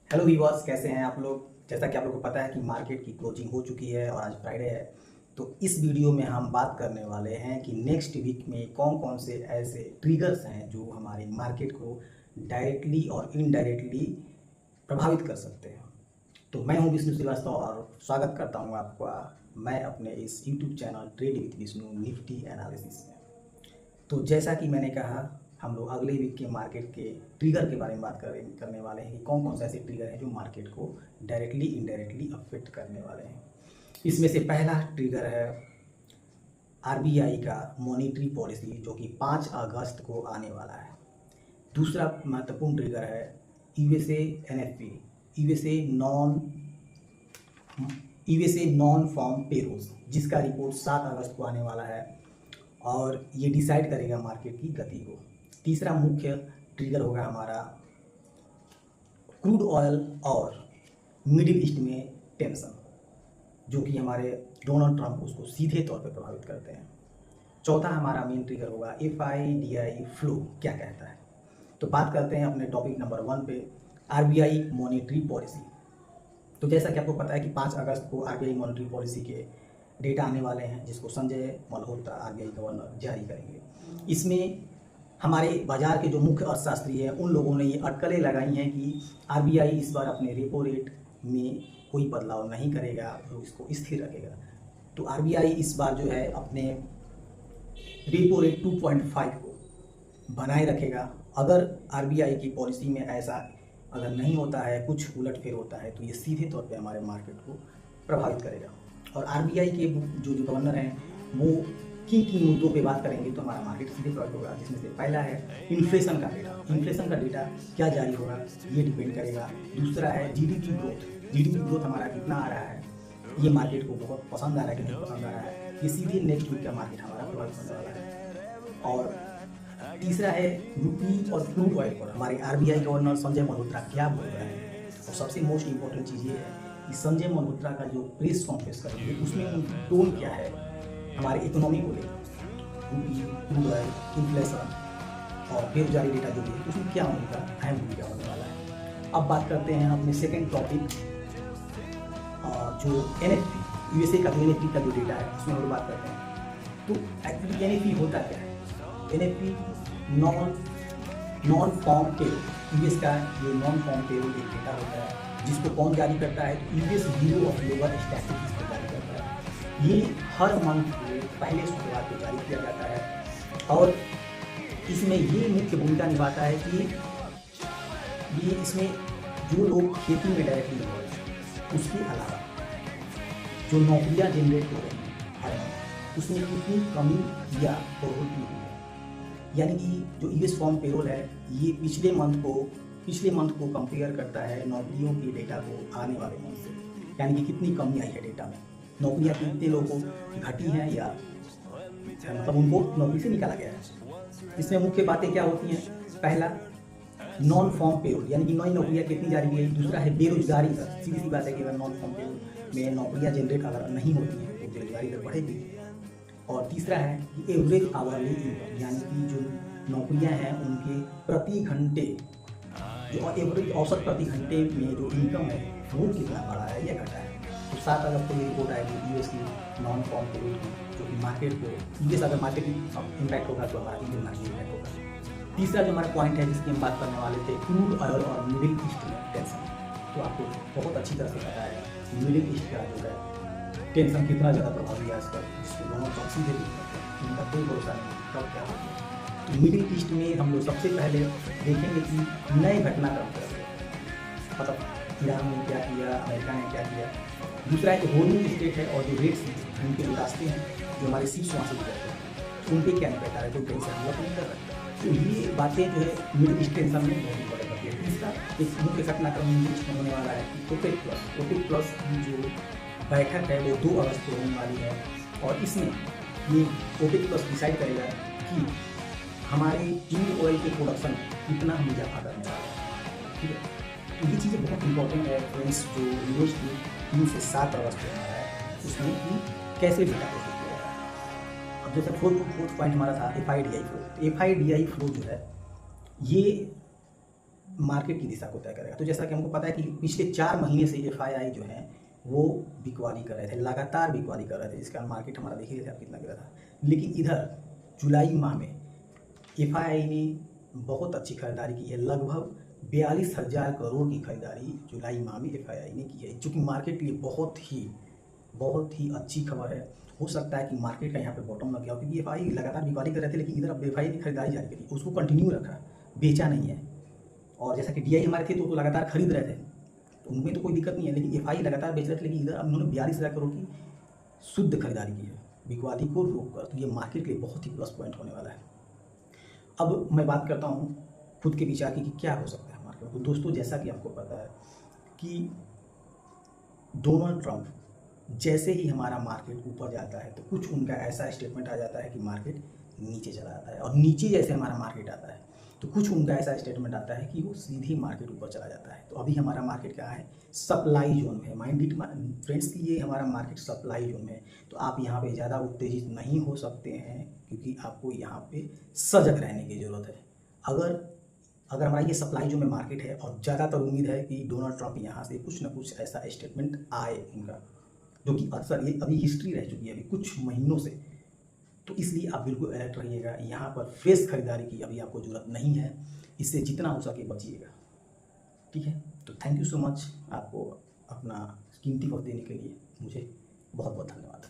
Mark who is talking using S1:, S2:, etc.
S1: Hello viewers, कैसे हैं आप लोग। जैसा कि आप लोगों को पता है कि मार्केट की क्लोजिंग हो चुकी है और आज फ्राइडे है। तो इस वीडियो में हम बात करने वाले हैं कि नेक्स्ट वीक में कौन कौन से ऐसे ट्रिगर्स हैं जो हमारे मार्केट को डायरेक्टली और इनडायरेक्टली प्रभावित कर सकते हैं। तो मैं हूं विष्णु श्रीवास्तव और स्वागत करता हूं आपका मैं अपने इस YouTube channel trade with Vishnu Nifty analysis में। तो जैसा कि मैंने कहा, हम लोग अगले वीक के मार्केट के ट्रिगर के बारे में बात करने वाले हैं कि कौन कौन से ऐसे ट्रिगर हैं जो मार्केट को डायरेक्टली इनडायरेक्टली अफेक्ट करने वाले हैं। इसमें से पहला ट्रिगर है आरबीआई का मॉनेटरी पॉलिसी, जो कि 5 अगस्त को आने वाला है। दूसरा महत्वपूर्ण ट्रिगर है USA NFP, USA non farm payrolls, जिसका रिपोर्ट 7 अगस्त को आने वाला है और ये डिसाइड करेगा मार्केट की गति को। तीसरा मुख्य ट्रिगर होगा हमारा क्रूड ऑयल और मिडिल ईस्ट में टेंशन, जो कि हमारे डोनाल्ड ट्रंप उसको सीधे तौर पर प्रभावित करते हैं। चौथा हमारा मेन ट्रिगर होगा एफआईडीआई फ्लो क्या कहता है। तो बात करते हैं अपने टॉपिक नंबर 1 पे, आरबीआई मॉनेटरी पॉलिसी। तो जैसा कि आपको पता है कि 5 अगस्त को आरबीआई मॉनेटरी पॉलिसी के डेटा आने वाले हैं, जिसको संजय मल्होत्रा आरबीआई गवर्नर जारी करेंगे। इसमें हमारे बाजार के जो मुख्य अर्थशास्त्री हैं उन लोगों ने ये अटकलें लगाई हैं कि आरबीआई इस बार अपने रेपो रेट में कोई बदलाव नहीं करेगा और इसको स्थिर रखेगा। तो आरबीआई इस बार जो है अपने रेपो रेट 2.5 को बनाए रखेगा। अगर आरबीआई की पॉलिसी में ऐसा अगर नहीं होता है, कुछ उलटफेर होता है, तो ये सीधे तौर पे हमारे मार्केट को प्रभावित करेगा। और आरबीआई के जो गवर्नर हैं वो किन मुद्दों पे बात करेंगे तो हमारा मार्केट सीधे प्रभावित होगा। जिसमें से पहला है इन्फ्लेशन का डेटा। इन्फ्लेशन का डेटा क्या जारी होगा ये डिपेंड करेगा। दूसरा है जीडीपी ग्रोथ हमारा कितना आ रहा है, ये मार्केट को बहुत पसंद आ रहा है कि नहीं पसंद आ रहा है, ये सीधे नेक्स्ट वीक का मार्केट हमारा प्रभावित होने वाला है। और तीसरा है रूपी और क्रूड ऑयल पर हमारे आरबीआई गवर्नर संजय मल्होत्रा क्या बोल रहे हैं। और सबसे मोस्ट इंपॉर्टेंट चीज़ ये है कि संजय मल्होत्रा का जो प्रेस कॉन्फ्रेंस करेंगे उसमें उनकी टोन क्या है हमारे इकोनॉमी को लेकर, रूपी, क्रूड ऑयल, इन्फ्लेशन और बेरोजगारी डेटा जो भी है उसमें क्या उनका अहम भूमिका होने वाला है। अब बात करते हैं अपने सेकेंड टॉपिक, जो एनएफपी यूएसए का जो एनएफपी का जो डेटा है उसमें हम लोग बात करते हैं। तो एक्चुअली एनएफपी होता क्या है। NFP non farm payroll, US का ये नॉन फॉर्म पेरोल एक डेटा होता है जिसको कौन जारी करता है, तो US bureau of labour statistics को जारी करता है। ये हर मंथ के पहले शुक्रवार को जारी किया जाता है और इसमें ये मुख्य भूमिका निभाता है कि ये इसमें जो लोग खेती में डायरेक्टली हो रहे हैं उसके अलावा जो नौकरियां जनरेट हो रही हैं हर मंथ, उसमें कितनी कमी या बढ़ोतरी हुई है। यानी कि जो यूएस फॉर्म पेरोल है ये पिछले मंथ को कंपेयर करता है नौकरियों के डेटा को आने वाले मंथ से, यानी कि कितनी कमी आई है डेटा में, नौकरियां कितने लोगों को घटी हैं या मतलब उनको नौकरी से निकाला गया है। इसमें मुख्य बातें क्या होती हैं। पहला नॉन फॉर्म पेरोल, यानी कि नई नौकरियां कितनी जारी हुई। दूसरा है बेरोजगारी दर। सीधी सी बात है कि अगर नॉन फॉर्म पेरोल में नौकरियां जनरेट अगर नहीं होती हैं तो बेरोजगारी दर बढ़ेगी। और तीसरा है कि एवरेज आवरली इनकम, यानी कि जो नौकरियां हैं उनके प्रति घंटे जो एवरेज औसत प्रति घंटे में जो इनकम है वो कितना बढ़ा है या घटा है। तो 7 अगस्त को ये रिपोर्ट आएगी यूएस की नॉन फॉर्म पेरोल की, जो कि मार्केट को यूएस अगर मार्केट इम्पैक्ट होगा तो हमारा इंडियन मार्केट इम्पैक्ट होगा। तीसरा जो हमारा पॉइंट है जिसकी हम बात करने वाले थे, क्रूड ऑयल और मिडिल ईस्ट में टेंशन। तो आपको बहुत अच्छी तरह से पता है मिडिल ईस्ट का जो है टेंशन कितना ज़्यादा प्रभावी है इस पर, जिसको डोनाल्ड ट्रंप सीधे उनका कोई भरोसा नहीं कब क्या होगा। तो मिडिल ईस्ट में हम लोग सबसे पहले देखेंगे कि नए घटनाक्रम क्या है, मतलब ईरान ने क्या किया, अमेरिका ने क्या किया। दूसरा है होलिंग स्टेट है और जो रेट्स हैं उनके जो रास्ते हैं जो हमारे सीट्स वहाँ से गुजरते हैं उन पर क्या इम्पैक्ट आ रहा है, कोई कहीं से हमला तो नहीं कर रहा है। तो ये बातें जो है मिडिल ईस्ट टेंशन में बहुत इंपॉर्टेंट होती है। तीसरा एक मुख्य घटनाक्रम मिडिल ईस्ट में होने वाला है कि ओपेक प्लस की जो बैठक है वो 2 अगस्त को होने वाली है और इसमें ये ओपेक प्लस डिसाइड करेगा कि हमारे क्रूड ऑयल के प्रोडक्शन कितना हम इजाफा करने वाले हैं। ठीक है, तो ये चीज़ें बहुत इंपॉर्टेंट है फ्रेंड्स, जो न्यूज़ की 3 से 7 अगस्त को हमारा है उसमें कि कैसे डेटा प्रोसेस किया जाए। अब जैसे फोर्थ पॉइंट हमारा था एफआईडीआई फ्लो। एफआईडीआई फ्लो जो है ये मार्केट की दिशा को तय करेगा। तो जैसा कि हमको पता है कि पिछले 4 महीने से एफआईआई जो है वो बिकवाली कर रहे थे, लगातार बिकवाली कर रहे थे, जिसका मार्केट हमारा देख ही रहे थे आप कितना गिरा था। लेकिन इधर जुलाई माह में एफआईआई ने बहुत अच्छी खरीदारी की है, लगभग 42,000 करोड़ की खरीदारी जुलाई माह में एफआईआई ने की है, जो कि मार्केट के लिए बहुत ही अच्छी खबर है। हो सकता है कि मार्केट का यहाँ पे बॉटम लग गया हो, क्योंकि एफआई लगातार बिकवाली कर रहे थे, लेकिन इधर अब एफआई ने खरीदारी जारी करी, उसको कंटिन्यू रखा, बेचा नहीं है। और जैसा कि डीआई हमारे थे तो लगातार खरीद रहे थे, तो उनमें तो कोई दिक्कत नहीं है, लेकिन एफआई लगातार बेच रहे थे। लेकिन इधर अब उन्होंने 42,000 करोड़ की शुद्ध खरीदारी की है बिकवाली को रोककर, तो ये मार्केट के लिए बहुत ही प्लस पॉइंट होने वाला है। अब मैं बात करता हूँ खुद के विचार की कि क्या हो सकता है मार्केट में। तो दोस्तों, जैसा कि आपको पता है कि डोनाल्ड ट्रंप जैसे ही हमारा मार्केट ऊपर जाता है तो कुछ उनका ऐसा स्टेटमेंट आ जाता है कि मार्केट नीचे चला जाता है, और नीचे जैसे हमारा मार्केट आता है तो कुछ उनका ऐसा स्टेटमेंट आता है कि वो सीधी मार्केट ऊपर चला जाता है। तो अभी हमारा मार्केट क्या है, सप्लाई जोन में है। माइंड इट फ्रेंड्स कि ये हमारा मार्केट सप्लाई जोन में है, तो आप यहाँ पे ज़्यादा उत्तेजित नहीं हो सकते हैं, क्योंकि आपको यहाँ पे सजग रहने की ज़रूरत है। अगर हमारा ये सप्लाई जोन में मार्केट है और ज़्यादातर उम्मीद है कि डोनाल्ड ट्रंप यहाँ से कुछ ना कुछ ऐसा स्टेटमेंट आए उनका, जो कि अक्सर ये अभी हिस्ट्री रह चुकी है अभी कुछ महीनों से, तो इसलिए आप बिल्कुल अलर्ट रहिएगा। यहाँ पर फ्रेश खरीदारी की अभी आपको ज़रूरत नहीं है, इससे जितना हो सके बचिएगा, ठीक है। तो थैंक यू सो मच आपको अपना कीमती वक्त देने के लिए, मुझे बहुत बहुत धन्यवाद।